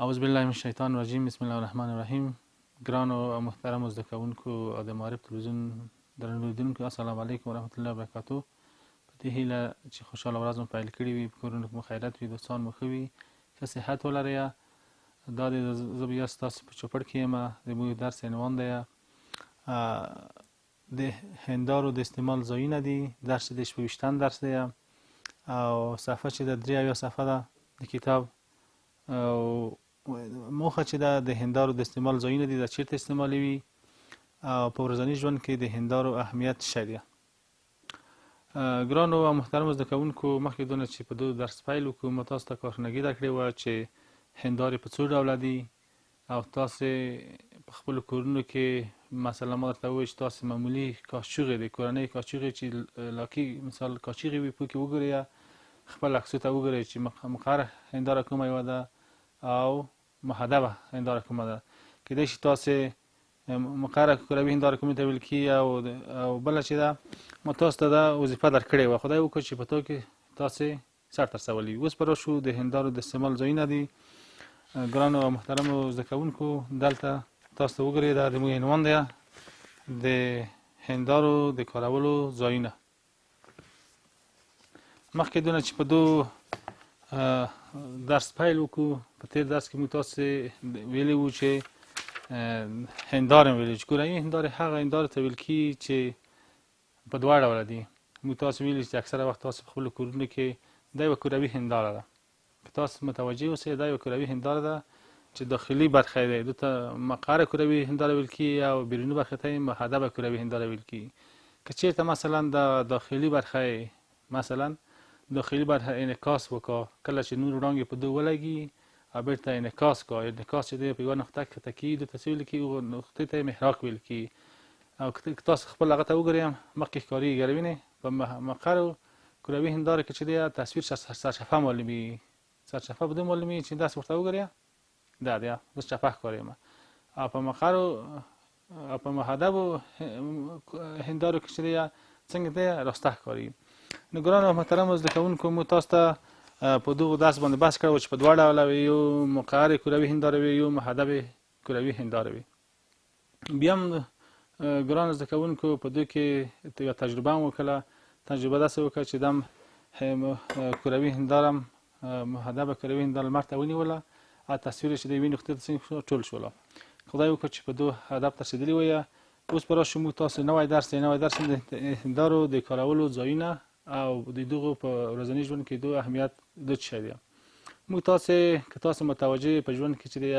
اعوذ بالله من الشیطان الرجیم. بسم الله الرحمن الرحیم. ګران او محترم زده کوونکو او د معرف تلویزیون درلودونکو، السلام علیکم ورحمت الله وبرکاتو. په دې هیله چې خوشاله ورځ مو پیل کړې وي، په کورونو کې مو خیرات وي، دوستان مو ښه وي، ښه صحت ولرئ. دا د زه بیا ستاسو په چوپړ کې یم. د موږ درس عنوان دی د هندارو د استعمال ځایونه دي. درس د 28 درس دی او صفحه چې د 3 صفحه ده د کتاب. او موخه چې د هندارو د استعمال ځایونه دي، د چیرته استعمالوي او په ورځني ژوند کې د هندارو اهمیت څه دی. ګرانو او محترم زده کوونکو، مخکې دونه چې په دو درس پیل وکړو، ما تاسو ته کارښنګي درکړې وه چې هندارې په څو ډوله دي او تاسې په خپلو کورونو کې مثلا ما درته وویل چې تاسې معمولي کاشوغې د کورنۍ کاشوغې چې لاکي مثال کاشوغې وي پکې وګورئ، خپل عکسو ته وګورئ چې مقعره هنداره کومه یوه ده او محدبه هنداره کومه ده. کېدای شي تاسې مقعره کروي هنداره کومې ته ویل کېږي او بله چې ده ما تاسو ته دا وظیفه درکړې وه. خدای وکړه چې په تو کې تاسې سرته رسولي. اوس به راشو د هندارو د استعمال ځایونه دي. ګرانو او محترمو زده کوونکو، دلته تاسو ته وګورئ، دا د موږ عنوان دی د هندارو د کارولو ځایونه. مخکې دونه چې په دو درس پیل وکړو، په تیر درس کې موږ تاسو ویلي وو چې هنداره ویلي چې کورنۍ هندارې هغه هندارې ته ویل کېږي چې په دوه ډوله دي. موږ تاسو ویلي چې اکثره وخت تاسو په خپلو کورونو کې دا یوه کوروي هنداره ده. که تاسو متوجه اوسئ، دا یوه کوروي هنداره ده چې داخلي برخه یې ده ته مقعره کوروي هنداره ویل کېږي او بیروني برخې ته یې محدبه کوروي هنداره ویل کېږي. که چېرته مثلا د داخلي برخه مثلا داخلي برخه انعکاس وکړه، کله چې نور وړانګې په دو ولګي او بیرته انعکاس کړه، انعکاس چې دی په یوه نقطه کښته کېږي، دې ته څه ویل کېږي؟ هغو نقطې ته یې محراق ویل کېږي. او که تاسو خپل هغه ته وګورئ مخکې ښکارېږي، ګره وینئ په مقعرو کوروي هنداره کې چې دی تصویر سرچپه معلومېږي. سرچپه په دې معلومېږي چې داسې ورته وګورئ، دا دی اوس چپه ښکارېږم. او په مقعرو او په محدبو هندارو کې چې دی څنګه دی راسته ښکارېږي. نو ګرانو محترمو زده کوونکو، موږ تاسو ته په دغو درس باندې بحث کړی و چې په دوه ډوله وي، یو مقعرې کوروي هنداره وي، یو محدبې کوروي هنداره وي. بیا هم ګرانو زده کوونکو په دوی کې یوه تجربه هم وکړله. تجربه داسې وکړه چې دم کوروي هنداره محدبه کوروي هنداره لمر ته ونیوله او تصویر چې د یوې نقطې ته څنګه ټول شوله. خدای وکړه چې په دو هدف ته رسېدلي وایه. اوس به راشو موږ تاسو نوی درس د هندارو د کارولو ځایونه او د دغو په ورځني ژوند کې دو اهمیت د څه شی دی. موږ تاسې که تاسو متوجه په ژوند کې چې دی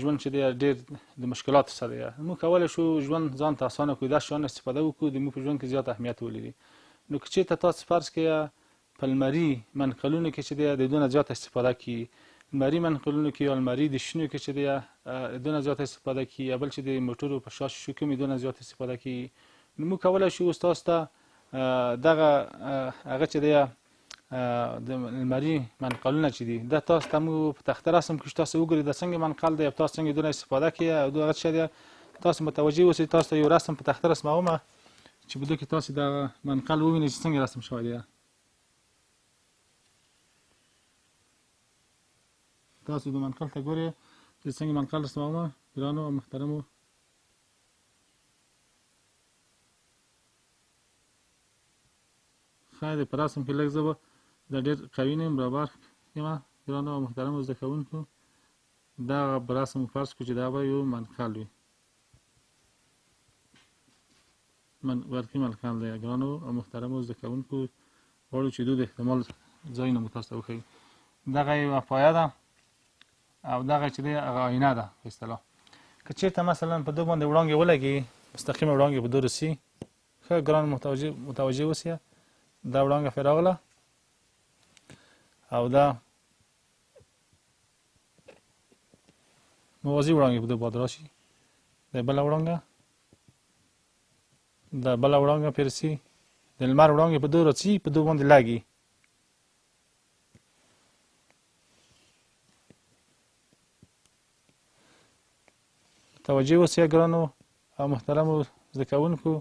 ژوند چې دی ډېر د مشکلاتو سره دی، موږ کولی شو ژوند ځان ته اسانه کړو، داسې شیانو استفاده وکړو د موږ په ژوند کې زیات اهمیت ولري. نو که چېرته تاسو فرض کړئ په لمري منقلونو کې چې دی د دونه زیاته استفاده کړي، لمري منقلونو کې یا لمري د شنو کې چې دی دونه زیاته استفاده کړي، یا بل چې د موټرو په شا شیشو کې دونه زیاته استفاده کړي، نو موږ کولی شو اوس تاسو ته دغه هغه چې دی د لمري منقلونه چې دي دا تاسو ته موږ په تخته رسم کړو چې تاسو وګورئ دا څنګه منقل دی او تاسو څنګه دونه استفاده کړئ او هغه څه دی تاسو متوجه اوسئ. تاسو ته یو رسم په تخته رسموم چې په دې کې تاسو دغه منقل ووینئ چې څنګه رسم شوی دی. تاسو د منقل ته ګورئ چې څنګه منقل رسموم. ګرانو او محترمو، ښایي په رسم کې لږ زه به دا ډېر قوي نه یم، برابر یم. ګرانو او محترمو زده کوونکو، دغه به رسم فرض کړو چې دا به یو منقل وي، برقي منقل دی. ګرانو او محترمو زده کوونکو، غواړو چې دو د احتمال ځایونه مو تاسو ته وښیو. دغه یوه پایه ده او دغه چې دی هغه آینه ده په اصطلاح. که چېرته مثلا په دو باندې وړانګې ولګي، مستقیمه وړانګې په دو رسي، ښه ګرانو متوجه اوسئ، دا وړانګه پرې راغله او دا موازي وړانګې په دو باندې راشي، دا بله وړانګه، دا بله وړانګه پرې رسي، د لمر وړانګې په دو رسي، په دو باندې لګي. توجه اوسئ ګرانو او محترمو زده کوونکو،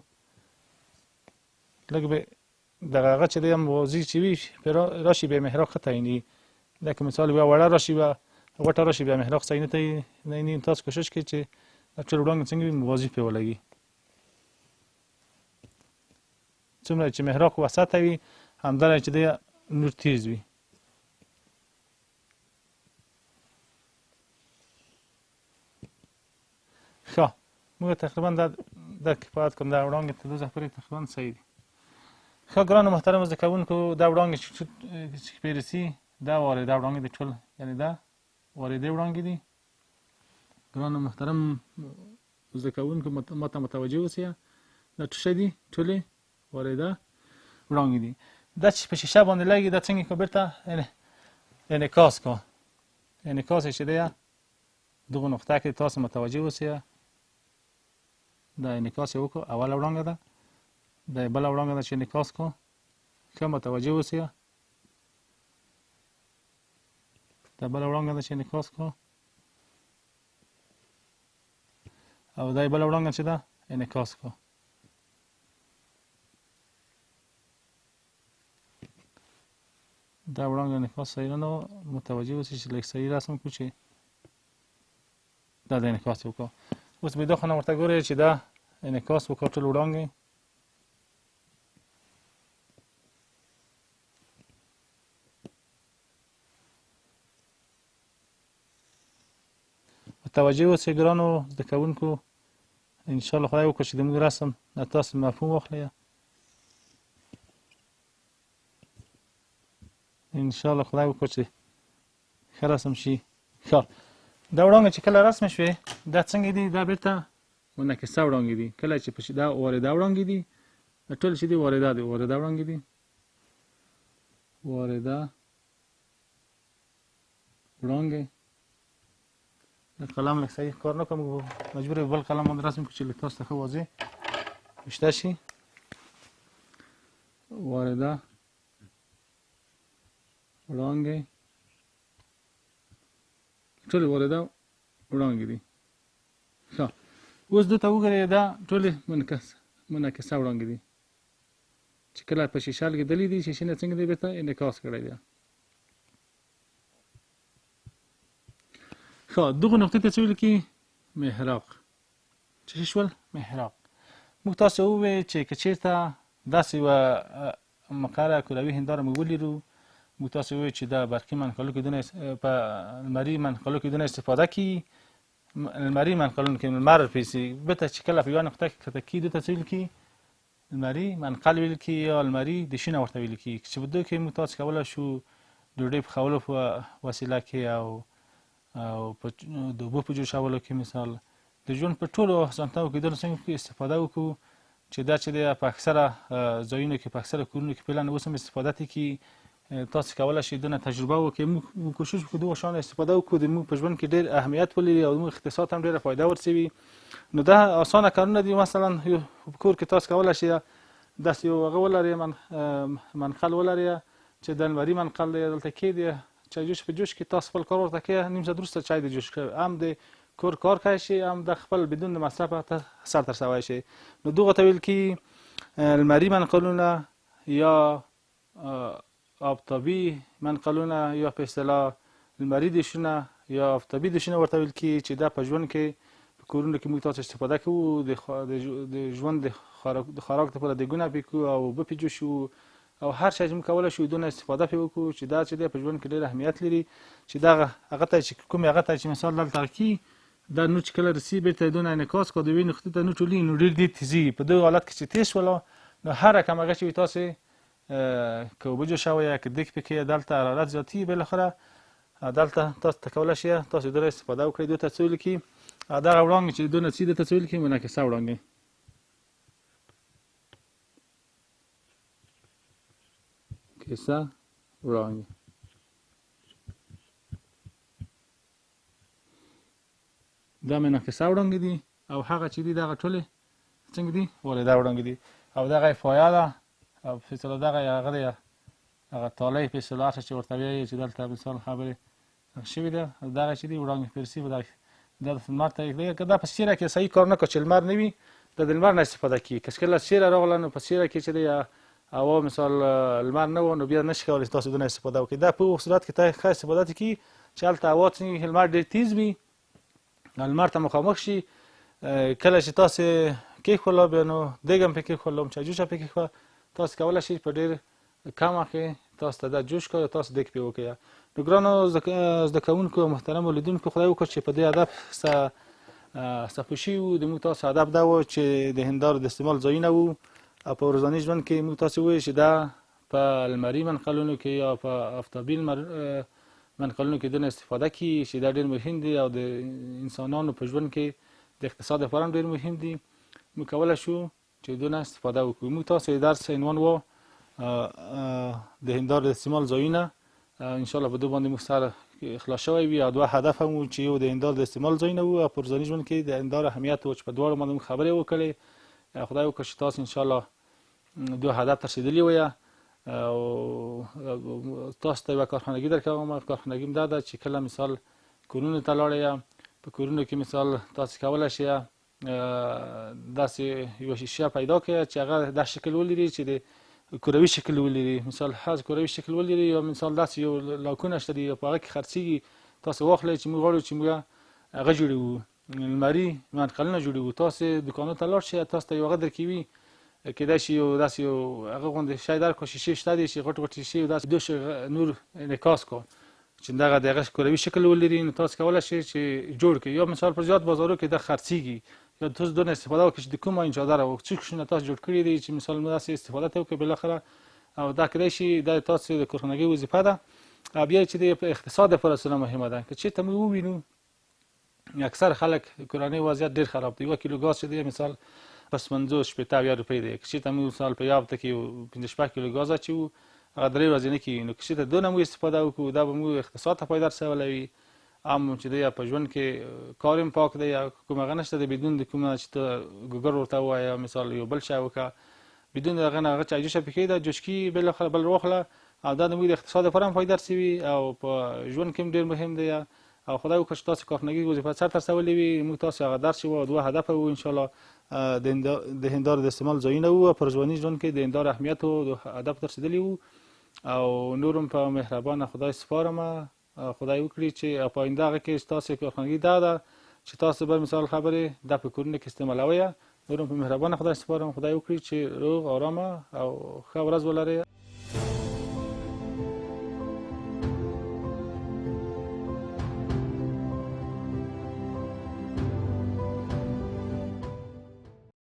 لږ به دغه هغه چې دی موازي چې وي راشي به محراق ښه تعیني. لکه مثال یوه وړه راشي غوټه راشي بیا محراق صحیح نه تایي تاسو کوشش کوئ چې دا ټول وړانګې څنګه وي موازي پرې ولګي. څومره چې محراق وسطه وي همدارنګه چې دی نور تیز وي. ښه موږ تقریبا دا کفایت کوم دا وړانګې تر اوسه پورې تقریبا صحیح دي. ښه ګرانو محترمو زده کوونکو دا وړانګې چې پرې رسي دا واردې وړانګې دي ټول یعنې دا واردې وړانګې دي. ګرانو محترم زده کوونکو ماته متوجه اوسئ دا څه شی دي ټولې واردې وړانګې دي. دا چې په شیشه باندې لګي دا څنګه که بیرته انعکاس کا انعکاس یې چې دی دغه نقطه کې تاسو متوجه اوسئ دا انعکاس یې وکړو اوله وړانګه ده دا بله وړانګه ده چې انعکاس کا ښه متوجه اوسئ دا بله وړانګه ده چې انعکاس کا او دا بله وړانګه چې ده انعکاس کا. دا وړانګه انعکاس صحیح نه و متوجه اوسئ چې لږ صحیح رسم کړو چې دا د انعکاس وکړو. اوس به داخله ورته ګورئ چې دا انعکاس وکړو ټول وړانګې متوجه اوسئ ګرانو زده کوونکو انشاءالله خدای وکړي چې زموږ رسم تاسو مفهوم واخلئ انشاءالله خدای وکړي چې ښه رسم شي. ښه دا وړانګې چې کله رسم شوې دا څنګه دي دا بیرته منعکسه وړانګې دي. کله چې دا وارده وړانګې دي دا ټول چې دي وارده دي وارده وړانګې دي وارده وړانګې. دا قلم لږ صحیح کار نه کوم مجبور بل قلم باندې رسم کړو چې لږ تاسو ته ښه واضح وشته شي. وارده وړانګې ټولې وارده وړانګې دي. ښه اوس دلته وګورئ دا ټولې منعکسه وړانګې دي چې کله په شیشه لګېدلې دي شیشې نه څنګه دی بیرته انعکاس کړی دی. ښه دغه نقطې ته څه ویل کېږي محراق. څه شي شول محراق. موږ تاسو وویل چې که چېرته داسې یوه مقعره کروي هنداره موږ ولرو موږ تاسو وویل چې دا برقي منقلو کې دونه په لمري منقلو کې دونه استفاده کیږي لمري منقلونو کې لمر پیسي بیرته چې کله په یوه نقطه کې کښته کېږي دې ته څه ویل کېږي لمري منقل ویل کېږي یا لمري دیشونه ورته ویل کېږي چې په دې کې موږ تاسو کولی شو ډوډۍ پخولو په وسیله کې او د اوبو په جوشولو کې مثال د ژوند په ټولو اسانتیاوو کې دونه څنګه استفاده وکړو چې دا چې دی په اکثره ځایونو کې په اکثره کورونو کې فعلا اوس هم استفاده ترې کېږي. تاسو کولی شئ دونه تجربه وکړئ موږ کوشش وکړو دغه شان استفاده وکړو د موږ په ژوند کې ډېر اهمیت ولري او زموږ اقتصاد هم ډېره فایده ورسوي. نو دا اسانه کارونه دي مثلا په کور کې تاسو کولی شئ داسې یو هغه ولرئ منقل ولرئ چې د لمري منقل دی دلته کېږدئ چای جوش په جوش کې تاسو خپل کار ورته کوئ نیم ساعت وروسته چای د جوش کوئ هم د کور کار کولی شي هم د خپل بدون د مصرفه سر ته رسولی شي. نو دغه ته ویل کېږي لمري منقلونه یا آفتابي منقلونه یا په اصطلاح لمري دیشونه یا آفتابي دیشونه ورته ویل کېږي چې دا په ژوند کې په کورونو کې موږ تاسو استفاده کوو د ژوند د خوراک لپاره دیګونه پرې کوو او اوبه پرې جوشو او هر شی چې موږ کولی شو دونه استفاده پرې وکړو چې دا چې دی په ژوند کې ډېر اهمیت لري چې دغه هغه ته چې کومې هغه ته چې مثال دلته راکړي دا نور چې کله رسي بیرته دونه انعکاس کړو د یوې نقطې ته نور ټولېږي نو ډېر ډېر تیزېږي. په دغه حالت کې چې تیز شوله نو هر رقم هغه چې وي تاسې که اوبه جوشوئ یا که دیګ پکې دلته حرارت زیاتېږي بالاخره دلته تاسو ته کولی شئ تاسو دغه استفاده وکړئ. دې ته څه ویل کېږي دغه وړانګې چې دونه څي دې ته څه ویل کېږي منعکسه وړانګې. کیسه وړانګې دا منعکسه وړانګې دي او هغه چې دي دغه ټولې څنګه دي والده وړانګې دي او دغه یې فایه ده او په اصطلاح دغه یې هغه دی هغه تالی په اصطلاح چې ورته وایي چې دلته مثال خبرې شوې ده دغه چې دي وړانګې پرسي دا لمر ته که دا په سیره کې صحیح کار نه کړو چې لمر نه وي دا د لمر نه استفاده کېږي که کله سیره راغله نو په سیره کې چې دی هوا مثال لمر نه و نو بیا نشي کولی تاسو دونه استفاده وکړئ. دا په صورت کې ښه استفاده کړي چې هلته هوا څنګه لمر ډېر تیز وي لمر ته مخامخ شي کله چې تاسې کېښوله بیا نو دیګ هم پرې کېښولم چایجوشه پرې کېښوه تاسې کولی شئ په ډېر کم وخت کې تاسو ته دا جوش کړه تاسو دیګ پرې وکړئ نو ګرانو زده کوونکو او محترمو لیدونکو خدای وکړه چې په دې هدف څه پوه شوي وو د موږ تاسو هدف دا و چې د هندارو د استعمال ځایونه وو او په ورځني ژوند کې موږ تاسو ووایو چې دا په لمري منقلونو کې یا په آفتابي منقلونو کې دونه استفاده کړي چې دا ډېر مهم دي او د انسانانو په ژوند کې د اقتصاد لپاره هم ډېر مهم دي موږ کولی شو چې دونه استفاده وکړو موږ تاسو د درس عنوان و د هندارو د استعمال ځایونه انشاءالله په دې باندې موږ سره خلاص شوی وي او دوه هدف هم و چې یو د هندارو د استعمال ځایونه وو او په ورځني ژوند کې د هندارو اهمیت و چې په دواړو باندې موږ خبرې وکړې خدای وکړه چې تاسو انشاءالله دوه هدف ته رسېدلي وایه او تاسو ته یوه کارخانګي درکوم کارخانګي هم دا ده چې کله مثال کورونو ته لاړئ په کورونو کې مثال تاسو کولی شئ داسې یوه شیشه پیدا کړئ چې هغه دا شکل ولري چې د کروي شکل ولري مثال هر کروي شکل ولري یا مثال داسې یو لاکونه شته دي په هغه کې خرڅېږي تاسو واخلئ چې موږ غواړو چې موږ هغه جوړوو لمري منقلونه جوړوو تاسو دوکانونو ته لاړ شئ تاسو ته یو هغه درکوي کېدای شي یو داسې یو هغه غوندې شی درکړو شیشې شته دي چې غټ غټ شیشې یو داسې دوش نور انعکاس کړو چې دغه د هغه کروي شکل ولري نو تاسو کولی شئ چې جوړ کړئ یا مثال په زیات بازارو کې دا خرڅېږي یا تاسو دونه استفاده وکړئ چې د کومه انچادره او څه کښونه تاسو جوړ کړي دي چې مثال داسې استفاده ته وکړئ بالاخره او دا کېدای شي دا تاسو د کارخانګۍ وظیفه ده او بیا چې د اقتصاد لپاره څومره مهمه ده که چېرته موږ ووینو اکثر خلک کورنۍ وضعیت ډېر خراب دی یوه کیلو ګاز چې دی مثال پس 50 شپېته اویا روپۍ دی که چېرته موږ مثال په یو هفته کې 15 کیلو ګاز اچوو هغه 3 ورځې نه کېږي نو که چېرته دونه موږ استفاده وکړو دا به موږ اقتصاد ته فایده رسولی وي هم چې دی په ژوند کې کار هم پاک دی یا کوم هغه نشته دی بدون د کومه چې ته ګوګل ورته ووایه مثال یو بل شی وکړه بدون د هغه نه هغه چایجوشه پکې ده جوشکي بالاخره بل واخله او دا د موږ د اقتصاد لپاره هم فایده رسوي او په ژوند کې هم ډېر مهم دی او خدای وکړه چې تاسو کارخانګي وظیفه سرته رسولې وي موږ تاسو هغه درس و دوه هدف و انشاءالله د هندارو د استعمال ځایونه وو په ورځني ژوند کې د هندارو اهمیت و هدف ته رسېدلي وو او نور هم په مهربانه خدای سپارم خدای وکړي چې په آینده هغه کې ستاسو کارخانګي دا ده چې تاسو به مثال خبرې دا په کورونو کې استعمالوئ نور هم په مهربانه خدای سپارم خدای وکړي چې روغ آرامه او ښه ورځ ولرئ